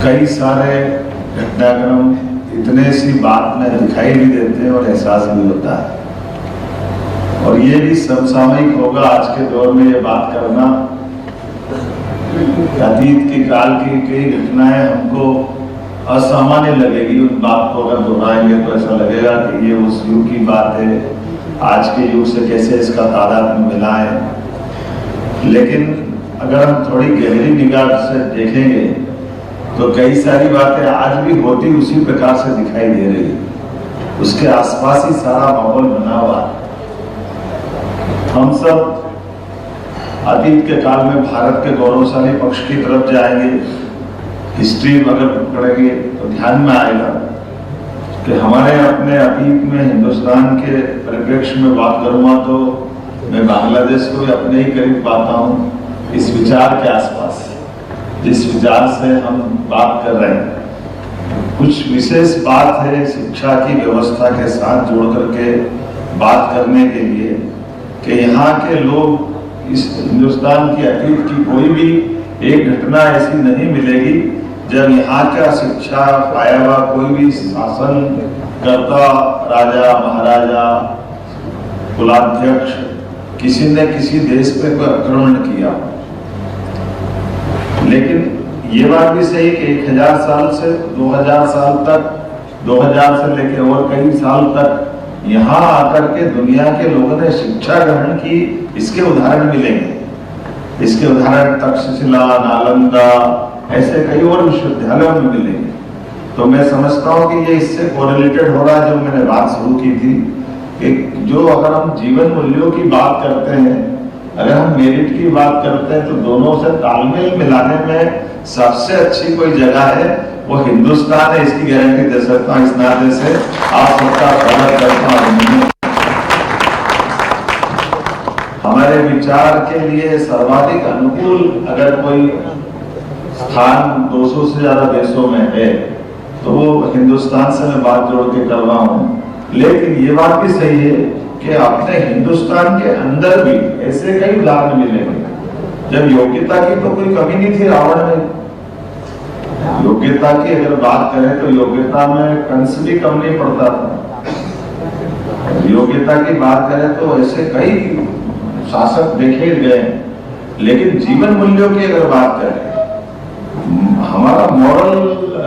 कई सारे घटनाक्रम इतने सी बात में दिखाई भी देते हैं और एहसास भी होता है। और ये भी समसामयिक होगा आज के दौर में ये बात करना। अतीत के काल की कई घटनाएं हमको असामान्य लगेगी, उस बात को अगर दोहराएंगे तो ऐसा लगेगा कि ये उस युग की बात है, आज के युग से कैसे इसका तादाद मिला है। लेकिन अगर हम थोड़ी गहरी निगाह से देखेंगे तो कई सारी बातें आज भी होती उसी प्रकार से दिखाई दे रही है। उसके आसपास ही सारा माहौल बना हुआ है। हम सब अतीत के काल में भारत के गौरवशाली पक्ष की तरफ जाएंगे, हिस्ट्री अगर पढ़ेंगे तो ध्यान में आएगा कि हमारे अपने अतीत में हिंदुस्तान के परिप्रेक्ष्य में बात करूंगा तो मैं बांग्लादेश को अपने ही करीब पाता हूँ। इस विचार के आसपास जिस विचार से हम बात कर रहे हैं, कुछ विशेष बात है शिक्षा की व्यवस्था के साथ जोड़ करके बात करने के लिए कि यहाँ के लोग इस हिंदुस्तान की अतीत की कोई भी एक घटना ऐसी नहीं मिलेगी जब यहाँ का शिक्षा पाया हुआ कोई भी शासन करता, राजा महाराजा कुलाध्यक्ष किसी ने किसी देश पे कोई आक्रमण किया। लेकिन ये बात भी सही कि 1000 साल से 2000 साल तक, 2000 से लेकर और कई साल तक यहाँ आकर के दुनिया के लोगों ने शिक्षा ग्रहण की, इसके उदाहरण मिलेंगे। इसके उदाहरण तक्षशिला, नालंदा, ऐसे कई और विश्वविद्यालयों में मिलेंगे। तो मैं समझता हूँ कि ये इससे कोरिलेटेड हो रहा है जो मैंने बात शुरू की थी कि जो अगर हम जीवन मूल्यों की बात करते हैं, अगर हम मेरिट की बात करते हैं तो दोनों से तालमेल मिलाने में सबसे अच्छी कोई जगह है वो हिंदुस्तान है। इसकी गारंटी दे सकता हूँ। इस नाते से आप सबका स्वागत करता हूँ। हमारे विचार के लिए सर्वाधिक अनुकूल अगर कोई स्थान 200 से ज्यादा देशों में है तो वो हिंदुस्तान से मैं बात जोड़ के कर रहा हूँ। लेकिन ये बात भी सही है कि अपने हिंदुस्तान के अंदर भी ऐसे कई उदाहरण मिलेंगे जब योग्यता की तो कोई कमी नहीं थी रावण में। योग्यता की अगर बात करें तो योग्यता में कंस भी कम नहीं पड़ता था। योग्यता की बात करें तो ऐसे कई शासक देखे गए। लेकिन जीवन मूल्यों की अगर बात करें, हमारा मॉरल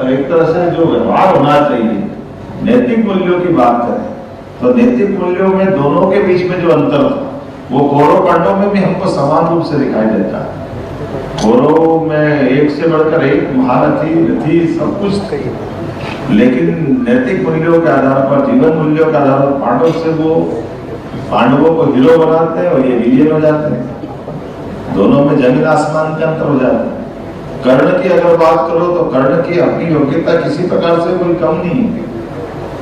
एक तरह से जो व्यवहार होना चाहिए, नैतिक मूल्यों की बात करें तो नैतिक मूल्यों में दोनों के बीच में जो अंतर था वो कौरव पांडवों में भी हमको समान रूप से दिखाई देता है। कौरव में एक से बढ़कर एक महारथी रथी सब कुछ, लेकिन नैतिक मूल्यों के आधार पर, जीवन मूल्यों के आधार पर पांडव से वो पांडवों को हीरो बनाते हैं और ये विलेन हो जाते हैं। दोनों में जमीन आसमान के अंतर हो जाता है। कर्ण की अगर बात करो तो कर्ण की अपनी योग्यता किसी प्रकार से कोई कम नहीं है।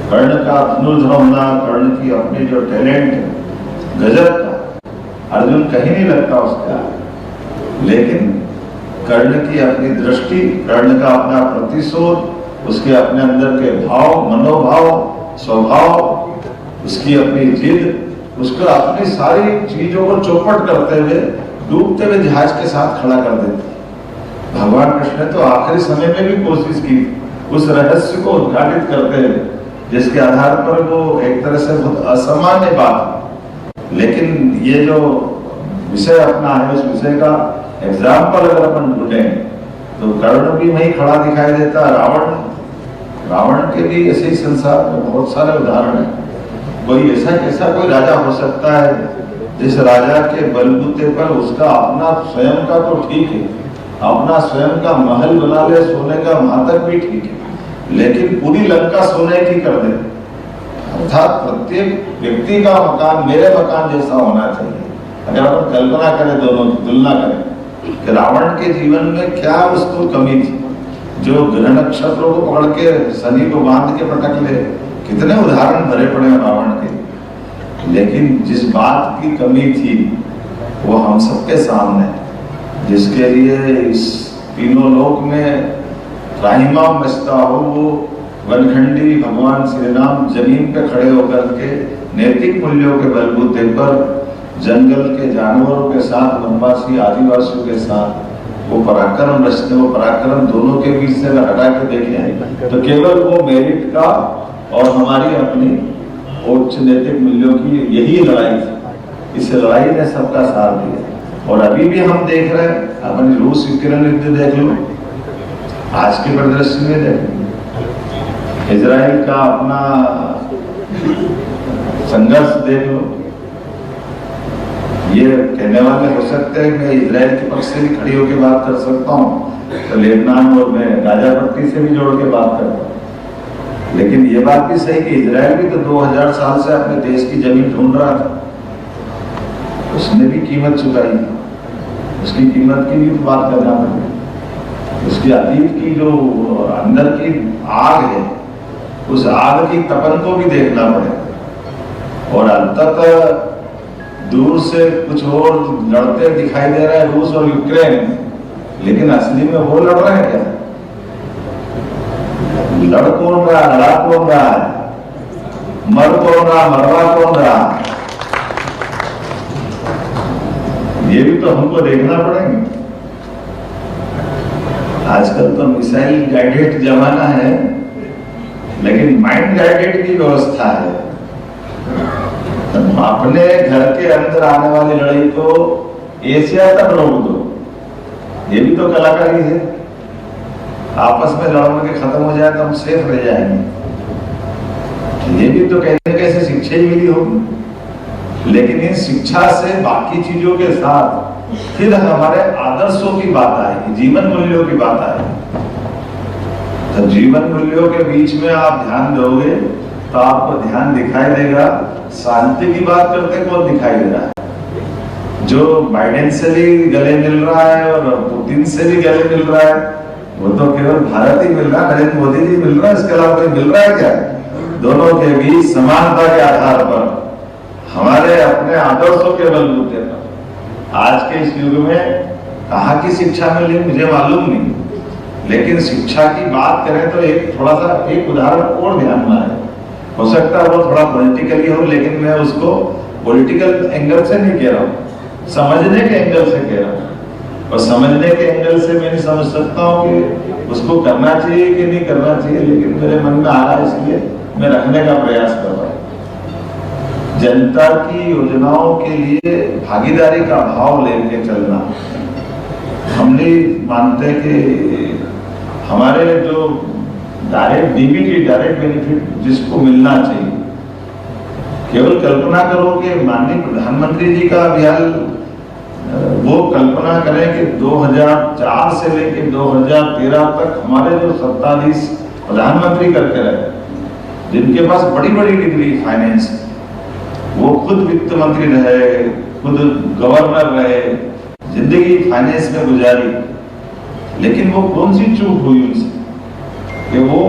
कर्ण का धनुर्धर होना, कर्ण की अपनी जो टैलेंट गजब का, अर्जुन कहीं नहीं लगता उसका। लेकिन कर्ण की अपनी दृष्टि, कर्ण का अपना प्रतिशोध, उसके अपने अंदर के भाव, मनोभाव, स्वभाव, उसकी अपनी जिद, उसको अपनी सारी चीजों को चौपट करते हुए डूबते हुए जहाज के साथ खड़ा कर देते। भगवान कृष्ण ने तो आखिरी समय में भी कोशिश की उस रहस्य को उद्घाटित करते हुए, जिसके आधार पर वो एक तरह से बहुत असामान्य बात। लेकिन ये जो विषय अपना है उस विषय का एग्जाम्पल अगर अपन ढूंढें तो कर्ण भी वहीं खड़ा दिखाई देता। रावण के भी ऐसे ही संसार में बहुत सारे उदाहरण है। कोई ऐसा कोई राजा हो सकता है जिस राजा के बलबूते पर उसका अपना स्वयं का तो ठीक है, अपना स्वयं का महल बना ले, सोने का मातक भी ठीक है, लेकिन पूरी लंका सोने की कर दे। अर्थात प्रत्येक व्यक्ति का मकान मेरे मकान जैसा होना चाहिए। अगर अपन कल्पना करें, दोनों की तुलना करें कि रावण के जीवन में क्या उसको कमी थी, जो ग्रह नक्षत्रों को पकड़ के शनि को बांध के पटक ले, कितने उदाहरण भरे पड़े हैं रावण के। लेकिन जिस बात की कमी थी वो हम सबके सामने, जिसके लिए इस तीनों लोक में राहिमा मचता हो, वो वनखंडी भगवान श्री राम जमीन पे खड़े होकर के नैतिक मूल्यों के बलबूते पर जंगल के जानवरों के साथ, वनवासी आदिवासियों के साथ वो पराक्रम रचते, वो पराक्रम दोनों के बीच से हटा के देखें तो केवल वो मेरिट का और हमारी अपनी उच्च नैतिक मूल्यों की यही लड़ाई थी। इस लड़ाई ने सबका साथ दिया और अभी भी हम देख रहे हैं, अपनी रूस यूक्रेन युद्ध देख लो, आज के परिदृश्य में देख लो, इजराइल का अपना संघर्ष देख लो। ये कहने वाले हो सकते हैं मैं इजराइल के पक्ष से भी खड़ी होकर बात कर सकता हूँ, तो लेबनान और मैं गाजा पट्टी से भी जोड़ के बात करता हूँ, लेकिन ये बात भी सही कि इजराइल भी तो 2000 साल से अपने देश की जमीन ढूंढ रहा था, उसने भी कीमत चुकाई, उसकी कीमत की भी बात करना पड़ेगा। उसकी अतीत की जो अंदर की आग है, उस आग की तपन को भी देखना पड़ेगा। और अंततः दूर से कुछ और लड़ते दिखाई दे रहा है रूस और यूक्रेन, लेकिन असली में वो लड़ रहे हैं क्या? लड़ कौन रहा, लड़ा कौन रहा है, मर कौन रहा, मरवा कौन रहा, ये भी तो हमको देखना पड़ेगा। आजकल तो मिसाइल गाइडेड जमाना है, लेकिन माइंड गाइडेड की व्यवस्था है। अपने घर के अंदर आने वाली लड़ाई को एशिया तक रोक दो, ये भी तो कलाकारी है। आपस में लड़ने के खत्म हो जाए तो हम सेफ रह जाएंगे, ये भी तो कहने कैसे शिक्षा ही मिली होगी। लेकिन इन शिक्षा से बाकी चीजों के साथ फिर हमारे आदर्शों की बात आएगी, जीवन मूल्यों की बात आएगी। तो जीवन मूल्यों के बीच में आप ध्यान दोगे तो आपको ध्यान दिखाई देगा। शांति की बात करते कौन दिखाई दे रहा है? जो बाइडेन से भी गले मिल रहा है और पुतिन से भी गले मिल रहा है, वो तो केवल भारत ही मिल रहा है, नरेंद्र मोदी जी मिल रहा है, इसके अलावा कोई मिल रहा है क्या? दोनों के बीच समानता के आधार पर, हमारे अपने आदर्शों के बलबूते पर आज के इस युग में कहाँ की शिक्षा मिली मुझे मालूम नहीं, लेकिन शिक्षा की बात करें तो एक थोड़ा सा एक उदाहरण और ध्यान में आए। हो सकता है वो थोड़ा पॉलिटिकली हो, लेकिन मैं उसको पॉलिटिकल एंगल से नहीं कह रहा हूँ, समझने के एंगल से कह रहा हूँ। और समझने के एंगल से मैं नहीं समझ सकता हूँ कि उसको करना चाहिए कि नहीं करना चाहिए, लेकिन मेरे मन में आ रहा है इसलिए मैं रखने का प्रयास कर रहा हूँ। जनता की योजनाओं के लिए भागीदारी का भाव लेके चलना। हम नहीं मानते कि हमारे जो डायरेक्ट डीबीटी, डायरेक्ट बेनिफिट जिसको मिलना चाहिए, केवल कल्पना करो कि माननीय प्रधानमंत्री जी का अभियान, वो कल्पना करें कि 2004 से लेकर 2013 तक हमारे जो सत्ताधीश प्रधानमंत्री करके रहे, जिनके पास बड़ी बड़ी डिग्री फाइनेंस, वो खुद वित्त मंत्री रहे, खुद गवर्नर रहे, जिंदगी फाइनेंस में गुजारी, लेकिन वो कौन सी चूक हुई उनसे कि वो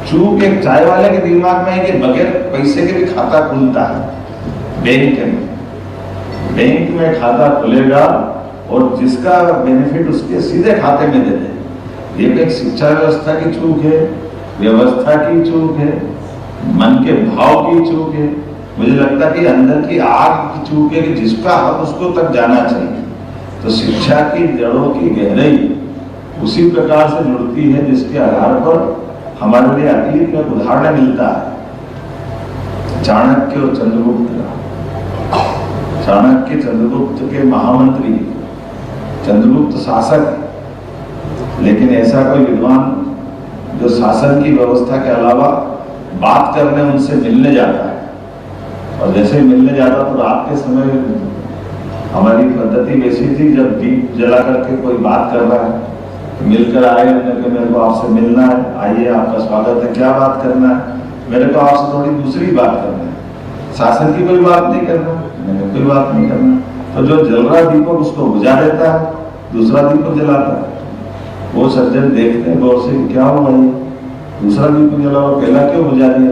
चूक एक चाय वाले के दिमाग में है कि बगैर पैसे के भी खाता खुलता है बैंक में। बैंक में खाता खुलेगा और जिसका बेनिफिट उसके सीधे खाते में दे दे। ये एक शिक्षा व्यवस्था की चूक है, व्यवस्था की चूक है, मन के भाव की चूक है। मुझे लगता है कि अंदर की आग की चूक है कि जिसका हक उसको तक जाना चाहिए। तो शिक्षा की जड़ों की गहराई उसी प्रकार से जुड़ती है जिसके आधार पर हमारे लिए अतीत में उदाहरण मिलता है। चाणक्य और चंद्रगुप्त का, चाणक्य चंद्रगुप्त के महामंत्री, चंद्रगुप्त शासक, लेकिन ऐसा कोई विद्वान जो शासन की व्यवस्था के अलावा बात करने उनसे मिलने जाता है, और जैसे मिलने जाता तो रात के समय हमारी पद्धति वैसी थी, जब दीप जला करके कोई बात कर रहा है, मिलकर आए, मेरे को आपसे मिलना है, आइए आपका स्वागत है, क्या बात करना है? मेरे को आपसे थोड़ी दूसरी बात करना है, शासन की कोई बात नहीं करना, मैंने कोई बात नहीं करना। तो जो जल रहा दीपक उसको बुझा देता है, दूसरा दीपक जलाता है। वो सज्जन देखते हैं गौर से, क्या हुआ ये दूसरा दीपक जला हुआ, पहला क्यों बुझा दिया?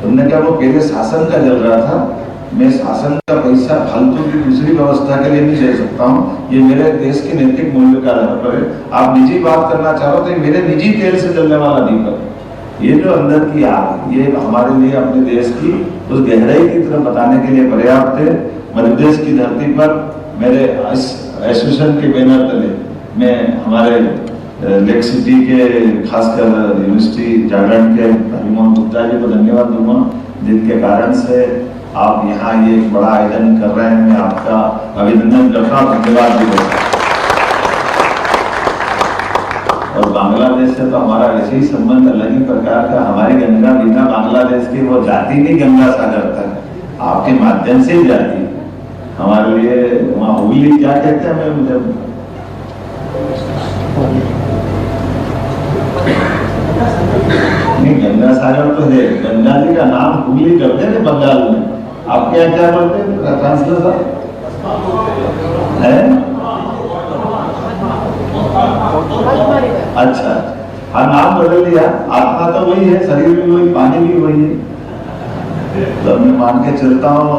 तुमने क्या, वो पहले शासन का जल रहा था, मैं शासन का पैसा फालतू की दूसरी व्यवस्था के लिए नहीं दे सकता हूँ, ये मेरे देश के नैतिक मूल्य का आधार पर है। आप निजी बात करना चाहो तो मेरे निजी तेल से जलने वाला दीपक, ये जो अंदर की आग, ये हमारे लिए अपने देश की उस गहराई की तरफ बताने के लिए पर्याप्त है। मध्य प्रदेश की धरती पर मेरे एसोसिएशन के बैनर तले मैं हमारे लेक सिटी के खासकर यूनिवर्सिटी जागरण के हरिमोहन गुप्ता जी को धन्यवाद दूंगा, जिनके कारण से आप यहाँ ये एक बड़ा आयोजन कर रहे हैं। मैं आपका अभिनंदन करता हूँ, धन्यवाद भी करता हूँ। और बांग्लादेश से तो हमारा ऐसे ही संबंध अलग ही प्रकार का। हमारी गंगा बिना बांग्लादेश की वो जाती नहीं गंगा सागर तक, आपके माध्यम से ही जाती। हमारे लिए वहाँ हुगली क्या कहते हैं, मैं मुझे नहीं, गंगा सागर तो है, गंगा जी का नाम हुगली करते हैं बंगाल में। आपके यहाँ क्या बोलते हैं ट्रांसलेटर है? अच्छा, हाँ नाम बदल दिया। आत्मा तो वही है, शरीर भी वही, पानी भी वही है। तो मैं मान के चलता हूँ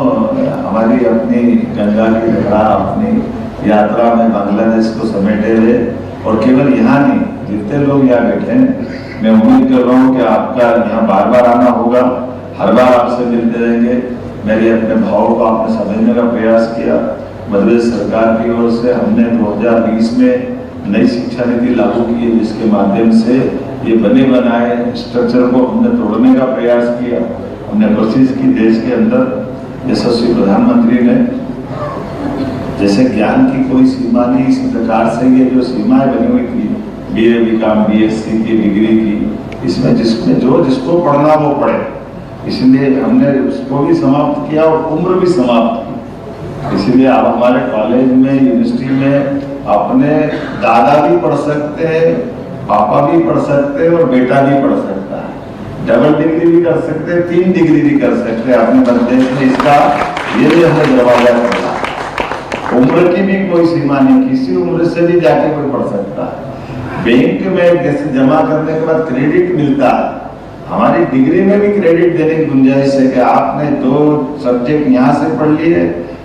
हमारी अपनी गंगा की धारा, अपनी यात्रा में बांग्लादेश को समेटे हुए, और केवल यहाँ नहीं, जितने लोग यहाँ बैठे हैं, मैं उम्मीद कर रहा हूँ कि आपका यहाँ बार बार आना होगा, हर बार आपसे मिलते रहेंगे। मेरे अपने भाव को आपने समझने का प्रयास किया। मध्य प्रदेश सरकार की ओर से हमने 2020 में नई शिक्षा नीति लागू की है, जिसके माध्यम से ये बने बनाए स्ट्रक्चर को हमने तोड़ने का प्रयास किया। हमने कोशिश की देश के अंदर यशस्वी प्रधानमंत्री ने, जैसे ज्ञान की कोई सीमा नहीं, इस प्रकार से ये जो सीमाएं बनी हुई थी BA BCom BSc की डिग्री की, इसमें जिसको पढ़ना वो पढ़े, इसलिए हमने उसको भी समाप्त किया और उम्र भी समाप्त की। इसलिए आप हमारे कॉलेज में, यूनिवर्सिटी में अपने दादा भी पढ़ सकते हैं, पापा भी पढ़ सकते हैं और बेटा भी पढ़ सकता है। डबल डिग्री भी कर सकते हैं, 3 डिग्री भी कर सकते हैं अपने प्रदेश में। इसका ये भी हमें दरवाजा खोला। उम्र की भी कोई सीमा नहीं, किसी उम्र से भी जाके कोई पढ़ सकता है। बैंक में जैसे जमा करने के बाद क्रेडिट मिलता है, हमारी डिग्री में भी क्रेडिट देने की गुंजाइश है कि आपने 2 सब्जेक्ट यहाँ से पढ़ लिए,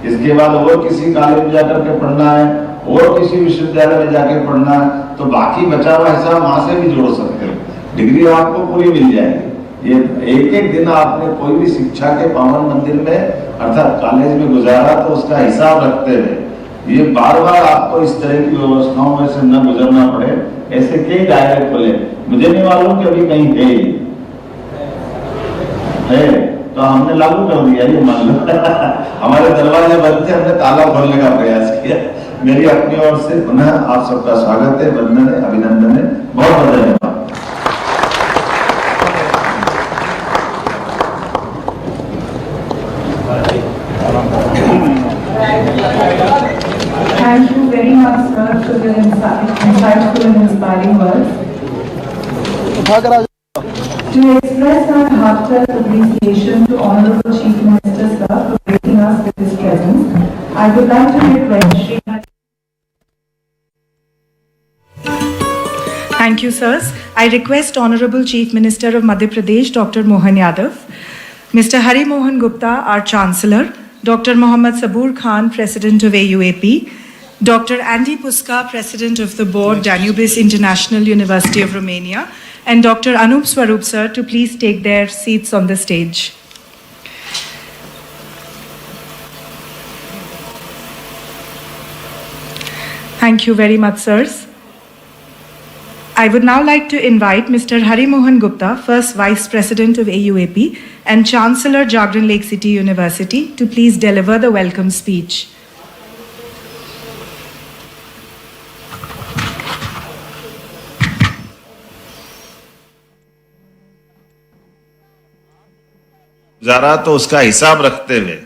इसके बाद और किसी कॉलेज में जाकर के पढ़ना है और किसी विश्वविद्यालय में जाके पढ़ना है, तो बाकी बचा हुआ हिसाब वहां से भी जोड़ सकते हो, डिग्री आपको पूरी मिल जाएगी। ये एक दिन आपने कोई भी शिक्षा के पावन मंदिर में अर्थात कॉलेज में गुजारा तो उसका हिसाब रखते हुए ये बार बार आपको इस तरह की व्यवस्थाओं में से न गुजरना पड़े, ऐसे कई दायरे खोले। मुझे नहीं मालूम कि अभी कहीं है तो हमने लागू कर दिया, ये मान लो। हमारे दरवाजे बंद थे, हमने ताला खोलने का प्रयास किया। मेरी अपनी ओर से पुनः आप सबका स्वागत है, वंदन है, अभिनंदन है, बहुत बहुत धन्यवाद। Thank you very much, sir, for your insightful and inspiring words. To express our heartfelt appreciation to Honorable Chief Minister, sir, for gracing us with his presence, I would like to request Shri Thank you, sirs. I request Honorable Chief Minister of Madhya Pradesh, Dr. Mohan Yadav, Mr. Hari Mohan Gupta, our Chancellor, Dr. Mohammad Sabur Khan, President of AUAP, Dr. Andy Puska, President of the Board, Danubis International University of Romania, and Dr. Anup Swarup, sir, to please take their seats on the stage. Thank you very much, sirs. I would now like to invite Mr. Hari Mohan Gupta, first Vice President of AUAP and Chancellor, Jagran Lake City University, to please deliver the welcome speech. गुजारा तो उसका हिसाब रखते हुए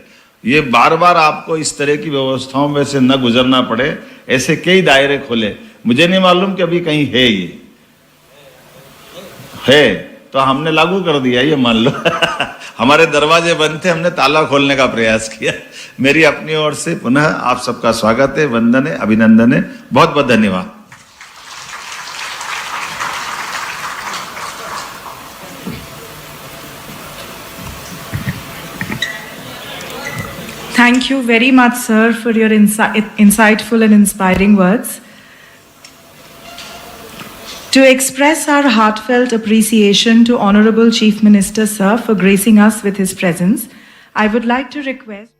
ये बार बार आपको इस तरह की व्यवस्थाओं में से न गुजरना पड़े, ऐसे कई दायरे खोले। मुझे नहीं मालूम कि अभी कहीं है, ये है तो हमने लागू कर दिया, ये मान लो। हमारे दरवाजे बंद थे, हमने ताला खोलने का प्रयास किया। मेरी अपनी ओर से पुनः आप सबका स्वागत है, वंदन है, अभिनंदन है, बहुत बहुत धन्यवाद। Thank you very much, sir, for your insightful and inspiring words. To express our heartfelt appreciation to Honorable Chief Minister, sir, for gracing us with his presence, I would like to request